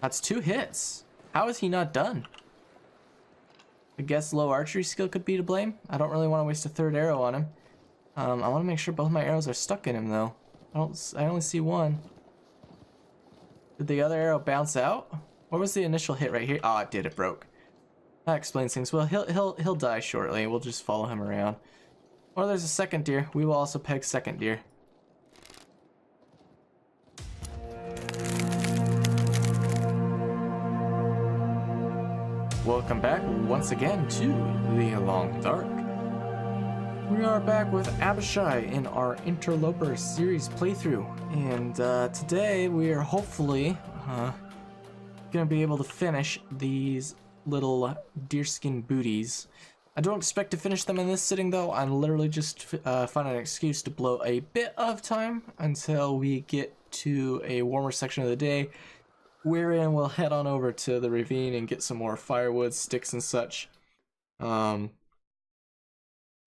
That's 2 hits. How is he not done? I guess low archery skill could be to blame. I don't really want to waste a 3rd arrow on him. I want to make sure both my arrows are stuck in him though. I only see one. Did the other arrow bounce out? What was the initial hit right here? Oh, it did. It broke. That explains things. Well, he'll die shortly. We'll just follow him around. Or there's a second deer. We will also peg second deer. Welcome back once again to the Long Dark. We are back with Abishai in our Interloper series playthrough, and today we are hopefully gonna be able to finish these little deerskin booties. I don't expect to finish them in this sitting though. I'm literally just finding an excuse to blow a bit of time until we get to a warmer section of the day, wherein we'll head on over to the ravine and get some more firewood, sticks and such.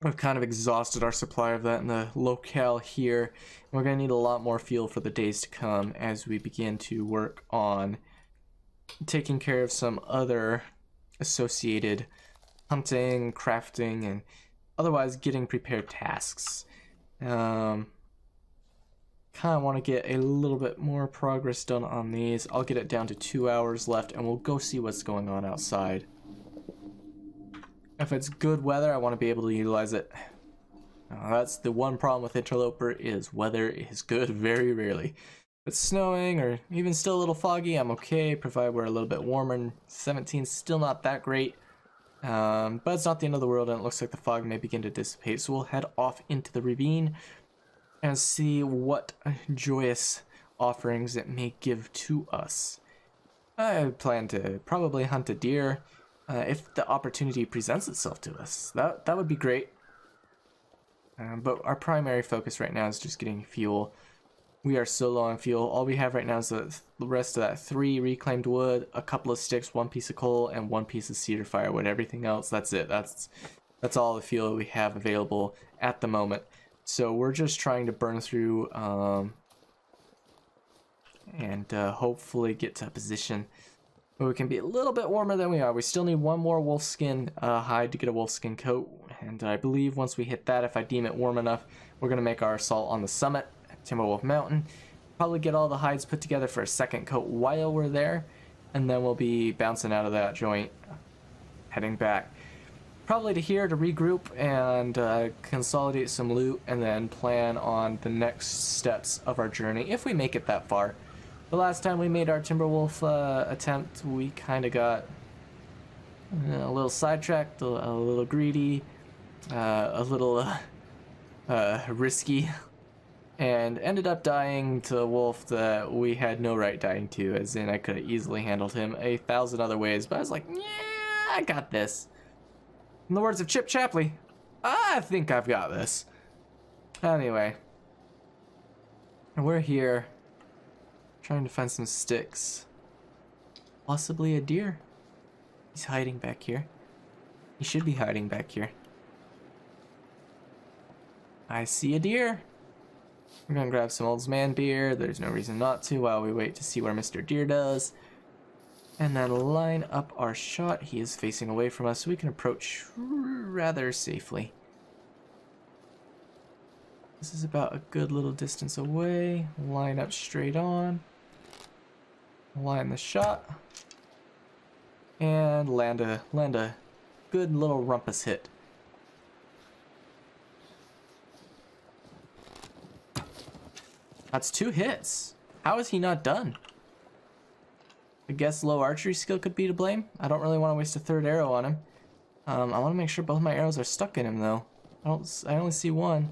We've kind of exhausted our supply of that in the locale here. We're going to need a lot more fuel for the days to come as we begin to work on taking care of some other associated hunting, crafting, and otherwise getting prepared tasks. Kind of want to get a little bit more progress done on these. I'll get it down to 2 hours left and we'll go see what's going on outside. If it's good weather, I want to be able to utilize it. That's the one problem with Interloper, is weather is good very rarely. If it's snowing or even still a little foggy, I'm okay, provided we're a little bit warmer. And 17's still not that great, but it's not the end of the world, and it looks like the fog may begin to dissipate. So we'll head off into the ravine and see what joyous offerings it may give to us. I plan to probably hunt a deer. If the opportunity presents itself to us, that would be great. But our primary focus right now is just getting fuel. We are so low on fuel. All we have right now is the rest of that 3 reclaimed wood, a couple of sticks, 1 piece of coal, and 1 piece of cedar firewood. Everything else, that's it. That's all the fuel we have available at the moment. So we're just trying to burn through and hopefully get to a position where we can be a little bit warmer than we are. We still need 1 more wolfskin hide to get a wolfskin coat, and I believe once we hit that, if I deem it warm enough, we're going to make our assault on the summit, Timberwolf Mountain. Probably get all the hides put together for a second coat while we're there, and then we'll be bouncing out of that joint, heading back. Probably to here to regroup and consolidate some loot, and then plan on the next steps of our journey, if we make it that far. The last time we made our Timberwolf attempt, we kind of got a little sidetracked, a little greedy, a little risky, and ended up dying to a wolf that we had no right dying to, as in I could have easily handled him 1,000 other ways, but I was like, yeah, I got this. In the words of Chip Chapley, I think I've got this. Anyway, we're here trying to find some sticks. Possibly a deer. He's hiding back here. He should be hiding back here. I see a deer. We're gonna grab some Old Man beer. There's no reason not to while we wait to see where Mr. Deer does. And then line up our shot. He is facing away from us, so we can approach rather safely. This is about a good little distance away. Line up straight on. Line the shot. And land a good little rumpus hit. That's 2 hits. How is he not done? I guess low archery skill could be to blame. I don't really want to waste a 3rd arrow on him. I want to make sure both my arrows are stuck in him though. I only see one.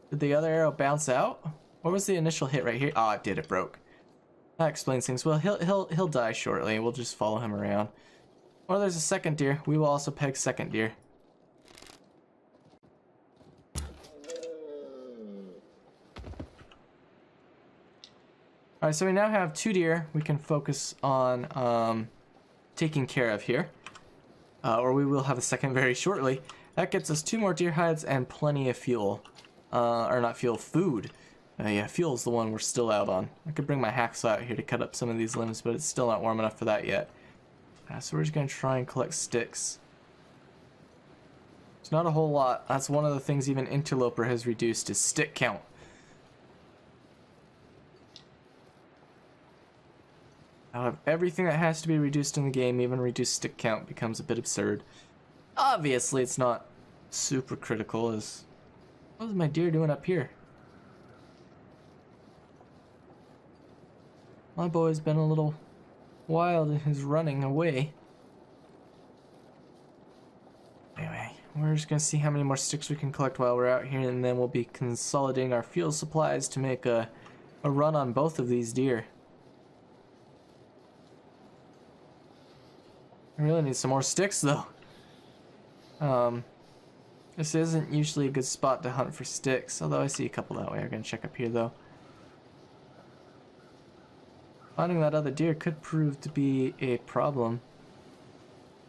Did the other arrow bounce out? What was the initial hit right here? Oh, it did. It broke. That explains things. Well, he'll die shortly. We'll just follow him around. Or there's a second deer. We will also peg second deer. Alright, so we now have 2 deer we can focus on taking care of here. Or we will have a second very shortly. That gets us 2 more deer hides and plenty of fuel. Or not fuel, food. Yeah, fuel's the one we're still out on. I could bring my hacksaw out here to cut up some of these limbs, but it's still not warm enough for that yet. So we're just going to try and collect sticks. It's not a whole lot. That's one of the things even Interloper has reduced, is stick count. Out of everything that has to be reduced in the game, even reduced stick count becomes a bit absurd. Obviously, it's not super critical. What is my deer doing up here? My boy's been a little wild in his running away. Anyway, we're just gonna see how many more sticks we can collect while we're out here, and then we'll be consolidating our fuel supplies to make a run on both of these deer. I really need some more sticks though. This isn't usually a good spot to hunt for sticks, although I see a couple that way. I'm gonna check up here though. Finding that other deer could prove to be a problem.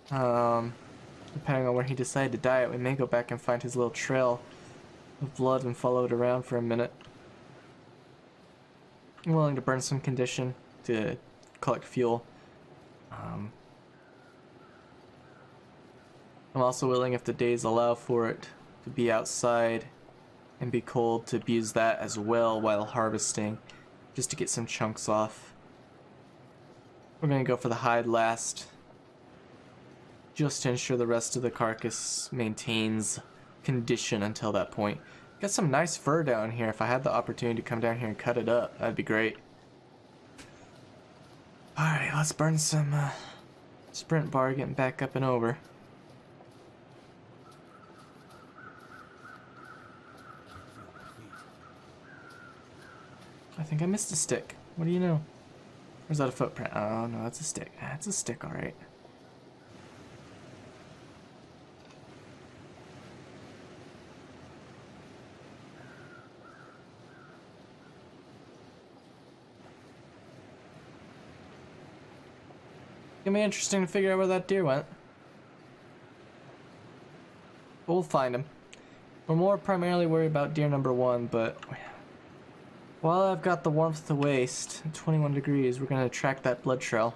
Depending on where he decided to die at, we may go back and find his little trail of blood and follow it around for a minute. I'm willing to burn some condition to collect fuel. I'm also willing, if the days allow for it, to be outside and be cold, to abuse that as well while harvesting, just to get some chunks off. We're going to go for the hide last, just to ensure the rest of the carcass maintains condition until that point. Got some nice fur down here. If I had the opportunity to come down here and cut it up, that'd be great. Alright, let's burn some sprint bar, getting back up and over. I think I missed a stick. What do you know? Or is that a footprint? Oh no, that's a stick. That's a stick, alright. Gonna be interesting to figure out where that deer went. But we'll find him. We're more primarily worried about deer number 1, but while I've got the warmth to waste, 21 degrees, we're going to track that blood trail.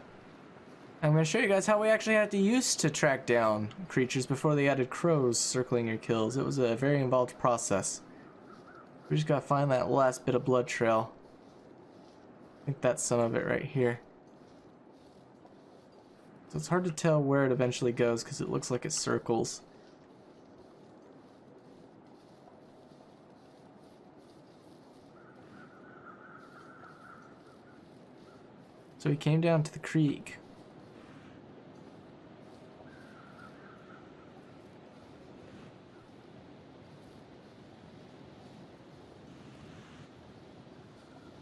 I'm going to show you guys how we actually had to use to track down creatures before they added crows circling your kills. It was a very involved process. We just got to find that last bit of blood trail. I think that's some of it right here. So it's hard to tell where it eventually goes because it looks like it circles. So he came down to the creek.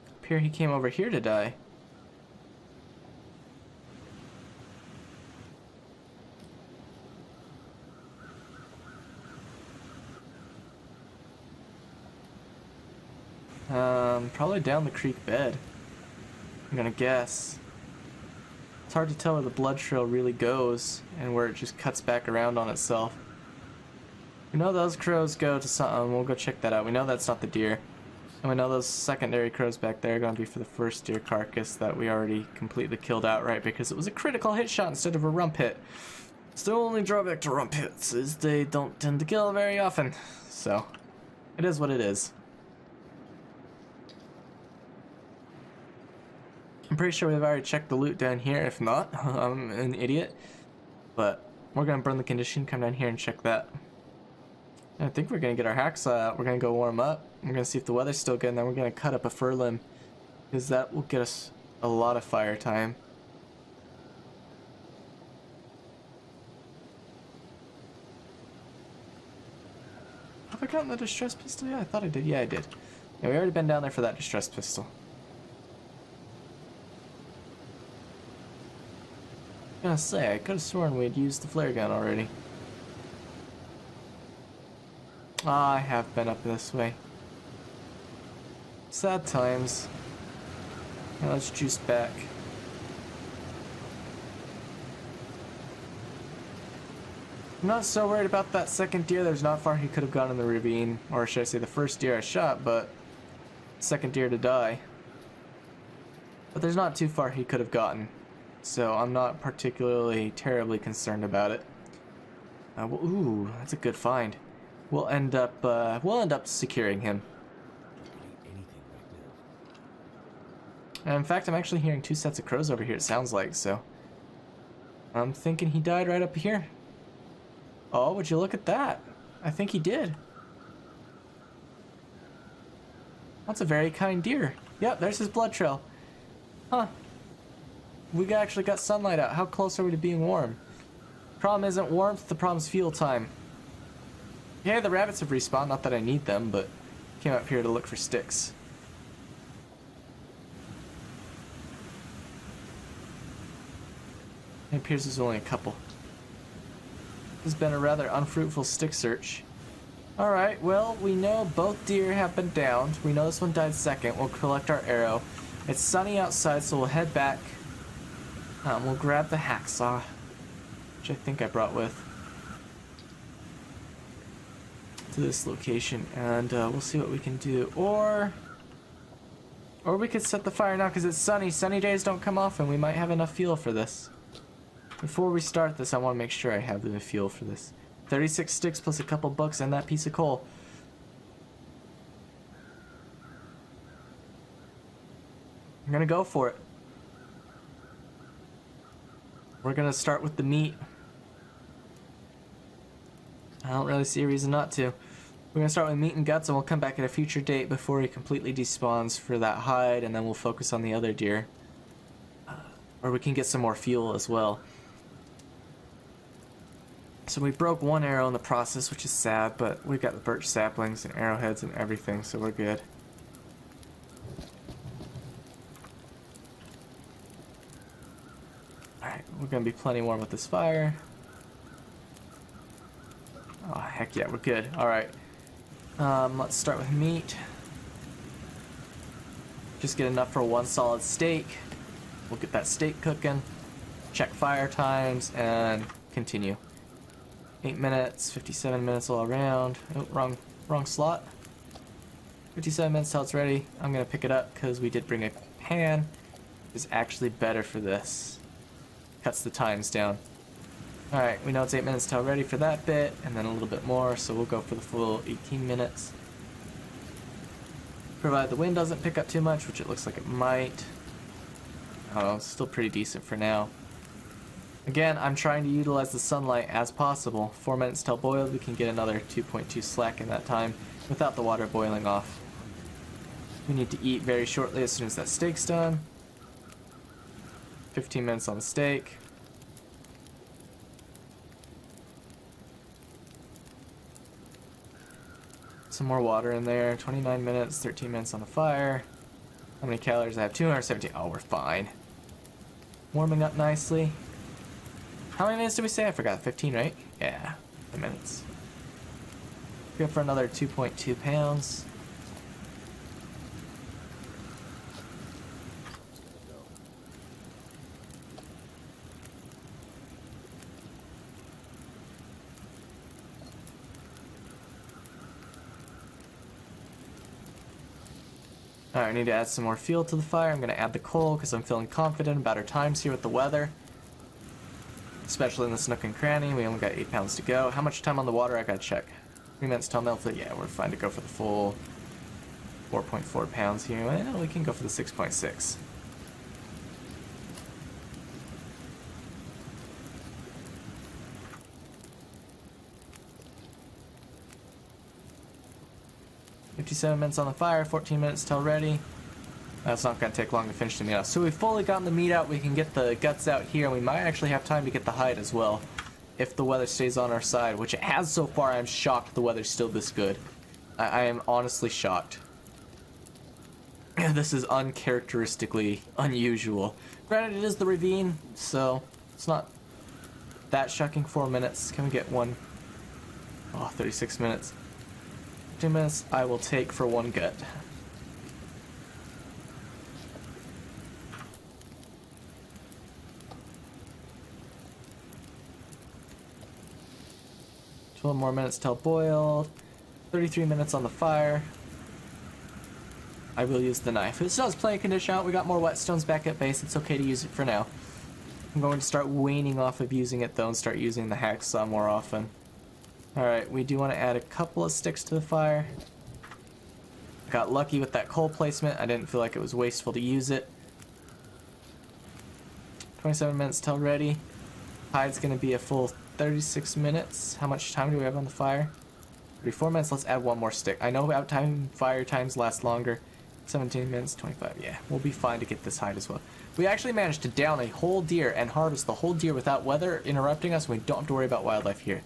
Up here he came over here to die. Probably down the creek bed, I'm gonna guess. It's hard to tell where the blood trail really goes and where it just cuts back around on itself. We know those crows go to something. We'll go check that out. We know that's not the deer. And we know those secondary crows back there are going to be for the first deer carcass that we already completely killed outright because it was a critical hit shot instead of a rump hit. It's the only drawback to rump hits is they don't tend to kill very often. So, it is what it is. I'm pretty sure we've already checked the loot down here. If not, I'm an idiot. But we're going to burn the condition, come down here and check that. I think we're going to get our hacksaw out. We're going to go warm up. We're going to see if the weather's still good, and then we're going to cut up a fir limb, because that will get us a lot of fire time. Have I gotten the distress pistol? Yeah, I thought I did. Yeah, I did. Yeah, we already been down there for that distress pistol. I was gonna say, I could have sworn we'd used the flare gun already. Ah, I have been up this way. Sad times. Now let's juice back. I'm not so worried about that second deer. There's not far he could have gone in the ravine. Or should I say the first deer I shot, but second deer to die. But there's not too far he could have gotten, so I'm not particularly terribly concerned about it. Ooh, that's a good find. We'll end up securing him. And in fact, I'm actually hearing 2 sets of crows over here, it sounds like, so I'm thinking he died right up here. Oh, would you look at that? I think he did. That's a very kind deer. Yep, there's his blood trail. Huh. We actually got sunlight out. How close are we to being warm? Problem isn't warmth, the problem's fuel time. Yeah, the rabbits have respawned, not that I need them, but came up here to look for sticks. It appears there's only a couple. This has been a rather unfruitful stick search. Alright, well, we know both deer have been downed. We know this one died second. We'll collect our arrow. It's sunny outside, so we'll head back. We'll grab the hacksaw, which I think I brought with, to this location, and we'll see what we can do. Or we could set the fire now because it's sunny. Sunny days don't come often. We might have enough fuel for this. Before we start this, I want to make sure I have the fuel for this. 36 sticks plus a couple books and that piece of coal. I'm gonna go for it. We're gonna start with the meat. I don't really see a reason not to. We're gonna start with meat and guts, and we'll come back at a future date before he completely despawns for that hide, and then we'll focus on the other deer. Or we can get some more fuel as well. So we broke one arrow in the process, which is sad, but we've got the birch saplings and arrowheads and everything, so we're good. Alright, we're gonna be plenty warm with this fire. Oh, heck yeah, we're good. Alright. Let's start with meat. Just get enough for one solid steak. We'll get that steak cooking. Check fire times and continue. 8 minutes, 57 minutes all around. Oh, wrong slot. 57 minutes till it's ready. I'm gonna pick it up because we did bring a pan. It's actually better for this. Cuts the times down. Alright, we know it's 8 minutes till ready for that bit, and then a little bit more, so we'll go for the full 18 minutes. Provided the wind doesn't pick up too much, which it looks like it might. I don't know, it's still pretty decent for now. Again, I'm trying to utilize the sunlight as possible. 4 minutes till boiled, we can get another 2.2 slack in that time without the water boiling off. We need to eat very shortly as soon as that steak's done. 15 minutes on the steak. Some more water in there. 29 minutes, 13 minutes on the fire. How many calories I have? 217. Oh, we're fine. Warming up nicely. How many minutes did we say? I forgot. 15, right? Yeah, 10 minutes. Go for another 2.2 pounds. Alright, I need to add some more fuel to the fire. I'm going to add the coal because I'm feeling confident about our times here with the weather. Especially in this nook and cranny. We only got 8 pounds to go. How much time on the water? I gotta check. 3 minutes till melted. Yeah, we're fine to go for the full 4.4 pounds here. Well, we can go for the 6.6. $57 minutes on the fire, 14 minutes till ready. That's not going to take long to finish the meat out. So we've fully gotten the meat out. We can get the guts out here, and we might actually have time to get the hide as well, if the weather stays on our side, which it has so far. I'm shocked the weather's still this good. I am honestly shocked. This is uncharacteristically unusual. Granted, it is the ravine, so it's not that shocking. 4 minutes. Can we get one? Oh, 36 minutes. 2 minutes I will take for one gut. More minutes till boiled. 33 minutes on the fire. I will use the knife. If it still has plenty of condition out, we got more whetstones back at base. It's okay to use it for now. I'm going to start waning off of using it though and start using the hacksaw more often. Alright, we do want to add a couple of sticks to the fire. Got lucky with that coal placement. I didn't feel like it was wasteful to use it. 27 minutes till ready. Hide's going to be a full 36 minutes. How much time do we have on the fire? 34 minutes. Let's add one more stick. I know out time fire times last longer. 17 minutes, 25. Yeah, we'll be fine to get this hide as well. We actually managed to down a whole deer and harvest the whole deer without weather interrupting us. We don't have to worry about wildlife here.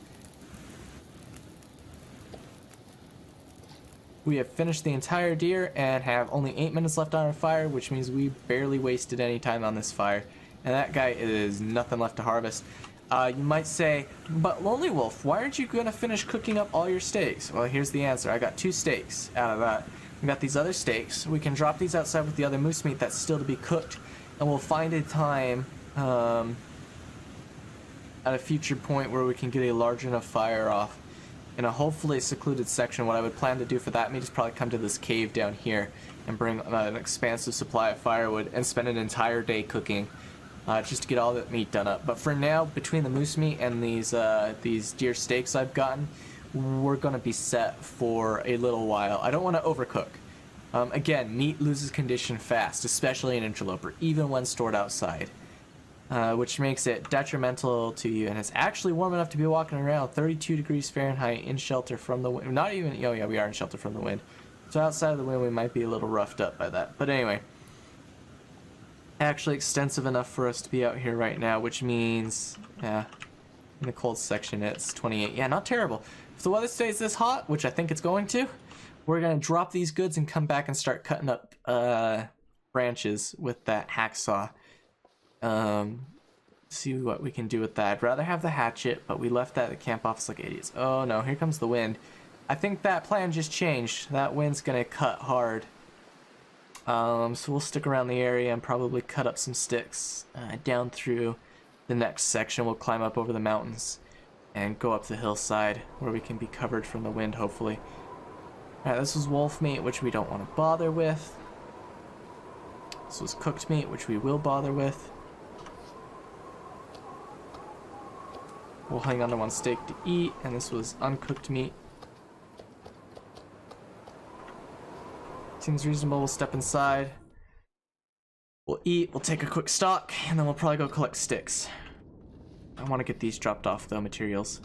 We have finished the entire deer and have only 8 minutes left on our fire, which means we barely wasted any time on this fire. And that guy is nothing left to harvest. You might say, but Lonelywolf, why aren't you going to finish cooking up all your steaks? Well, here's the answer. I got 2 steaks out of that. We got these other steaks. We can drop these outside with the other moose meat that's still to be cooked. And we'll find a time at a future point where we can get a large enough fire off. In a hopefully secluded section, what I would plan to do for that meat is probably come to this cave down here and bring an expansive supply of firewood and spend an entire day cooking just to get all that meat done up. But for now, between the moose meat and these deer steaks I've gotten, we're going to be set for a little while. I don't want to overcook. Again, meat loses condition fast, especially in Interloper, even when stored outside. Which makes it detrimental to you, and it's actually warm enough to be walking around 32 degrees Fahrenheit in shelter from the wind. Not even, oh yeah, we are in shelter from the wind. So outside of the wind, we might be a little roughed up by that. But anyway, actually extensive enough for us to be out here right now, which means, yeah, in the cold section, it's 28. Yeah, not terrible. If the weather stays this hot, which I think it's going to, we're going to drop these goods and come back and start cutting up branches with that hacksaw. See what we can do with that. I'd rather have the hatchet, but we left that at the camp office like idiots. Oh no, here comes the wind. I think that plan just changed. That wind's gonna cut hard. So we'll stick around the area and probably cut up some sticks down through the next section. We'll climb up over the mountains and go up the hillside where we can be covered from the wind, hopefully. Alright, this was wolf meat, which we don't want to bother with. This was cooked meat, which we will bother with. We'll hang on to one steak to eat, and this was uncooked meat. Seems reasonable. We'll step inside. We'll eat, we'll take a quick stock, and then we'll probably go collect sticks. I want to get these dropped off though, materials.